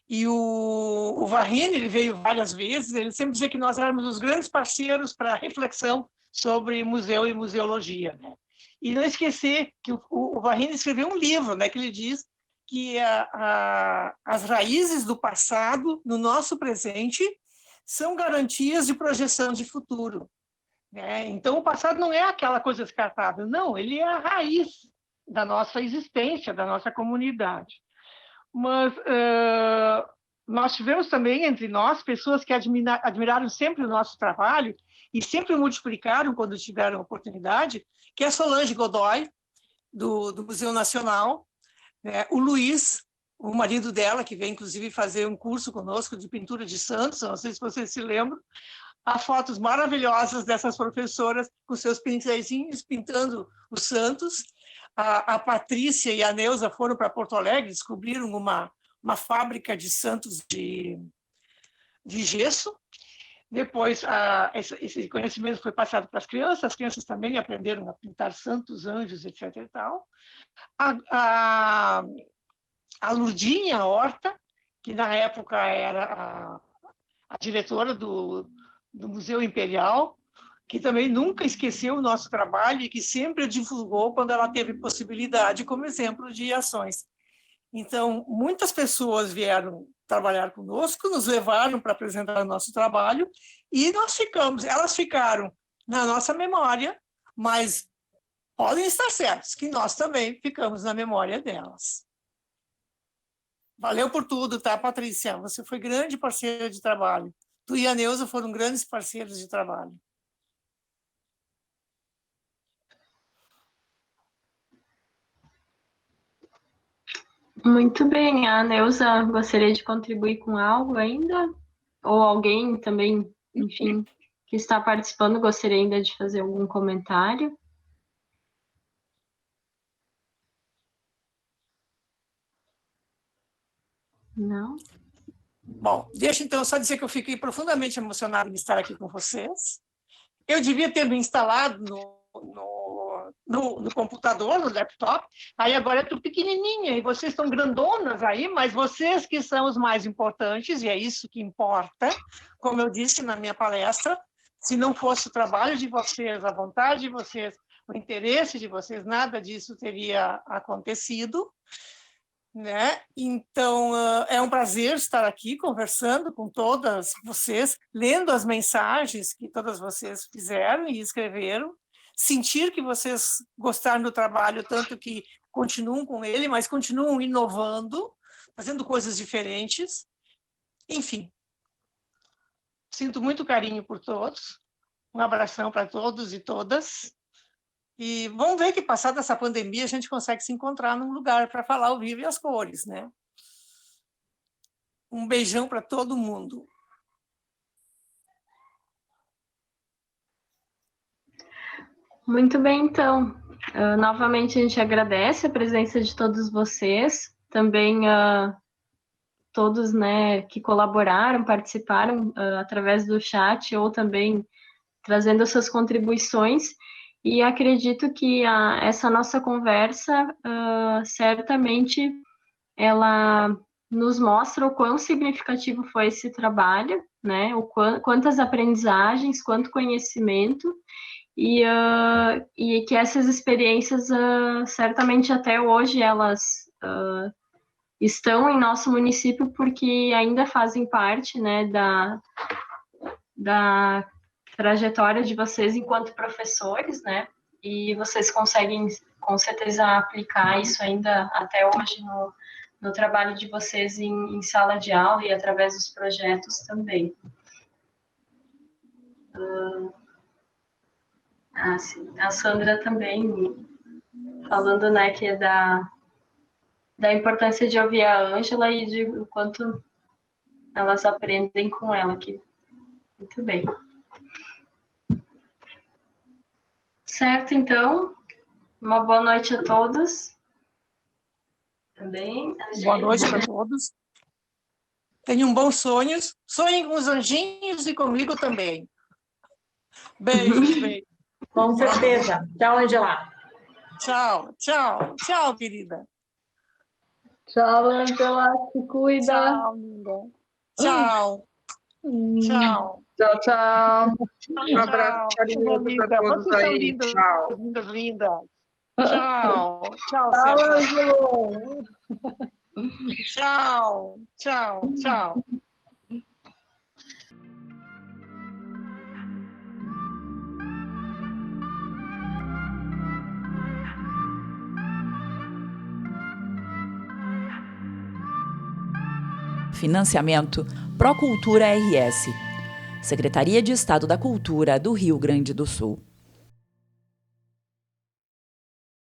E o Varrini, ele veio várias vezes, ele sempre dizia que nós éramos os grandes parceiros para reflexão sobre museu e museologia, né? E não esquecer que o Varrini escreveu um livro, né, que ele diz que as raízes do passado no nosso presente são garantias de projeção de futuro, né? Então, o passado não é aquela coisa descartável, não, ele é a raiz da nossa existência, da nossa comunidade. Mas nós tivemos também entre nós pessoas que admiraram sempre o nosso trabalho e sempre multiplicaram quando tiveram oportunidade, que é a Solange Godoy, do Museu Nacional, né? O Luiz, o marido dela, que veio inclusive fazer um curso conosco de pintura de santos, não sei se vocês se lembram. Há fotos maravilhosas dessas professoras com seus pincéisinhos pintando os santos. A Patrícia e a Neuza foram para Porto Alegre, descobriram uma fábrica de santos de gesso. Depois, esse conhecimento foi passado para as crianças também aprenderam a pintar santos, anjos, etc. E tal. A Lurdinha Horta, que na época era a diretora do Museu Imperial, que também nunca esqueceu o nosso trabalho e que sempre divulgou quando ela teve possibilidade, como exemplo de ações. Então, muitas pessoas vieram trabalhar conosco, nos levaram para apresentar o nosso trabalho, e elas ficaram na nossa memória, mas podem estar certos que nós também ficamos na memória delas. Valeu por tudo, tá, Patrícia? Você foi grande parceira de trabalho. Tu e a Neuza foram grandes parceiros de trabalho. Muito bem, a Neuza gostaria de contribuir com algo ainda? Ou alguém também, enfim, que está participando gostaria ainda de fazer algum comentário? Não? Bom, deixa então só dizer que eu fiquei profundamente emocionado de estar aqui com vocês. Eu devia ter me instalado no computador, no laptop, aí agora eu estou pequenininha e vocês estão grandonas aí, mas vocês que são os mais importantes, e é isso que importa, como eu disse na minha palestra, se não fosse o trabalho de vocês, a vontade de vocês, o interesse de vocês, nada disso teria acontecido, né? Então, é um prazer estar aqui conversando com todas vocês, lendo as mensagens que todas vocês fizeram e escreveram, sentir que vocês gostaram do trabalho, tanto que continuam com ele, mas continuam inovando, fazendo coisas diferentes. Enfim, sinto muito carinho por todos, um abração para todos e todas. E vamos ver que, passada essa pandemia, a gente consegue se encontrar num lugar para falar o vivo e as cores, né? Um beijão para todo mundo. Muito bem, então. Novamente, a gente agradece a presença de todos vocês, também todos, né, que colaboraram, participaram através do chat ou também trazendo suas contribuições. E acredito que essa nossa conversa, certamente, ela nos mostra o quão significativo foi esse trabalho, né? Quantas aprendizagens, quanto conhecimento, e que essas experiências, certamente até hoje, elas estão em nosso município porque ainda fazem parte, né, da trajetória de vocês enquanto professores, né? E vocês conseguem, com certeza, aplicar isso ainda até hoje no trabalho de vocês em sala de aula e através dos projetos também. Sim. A Sandra também falando, né, que é da importância de ouvir a Ângela e de o quanto elas aprendem com ela aqui. Muito bem. Certo, então. Uma boa noite a todos. Também. Boa noite para todos. Tenham bons sonhos. Sonhem com os anjinhos e comigo também. Beijos, beijos. Com certeza. Tchau, Angela. Tchau, tchau, tchau, querida. Tchau, Angela. Se cuida. Tchau, linda. Tchau. Tchau. Tchau, tchau. Um abraço carinhoso para todos Vocês são aí. lindas, Tchau. lindas, lindas. Tchau. Tchau, Tchau, Sérgio. Ângelo. Tchau, tchau, tchau. Financiamento Procultura RS, Secretaria de Estado da Cultura do Rio Grande do Sul.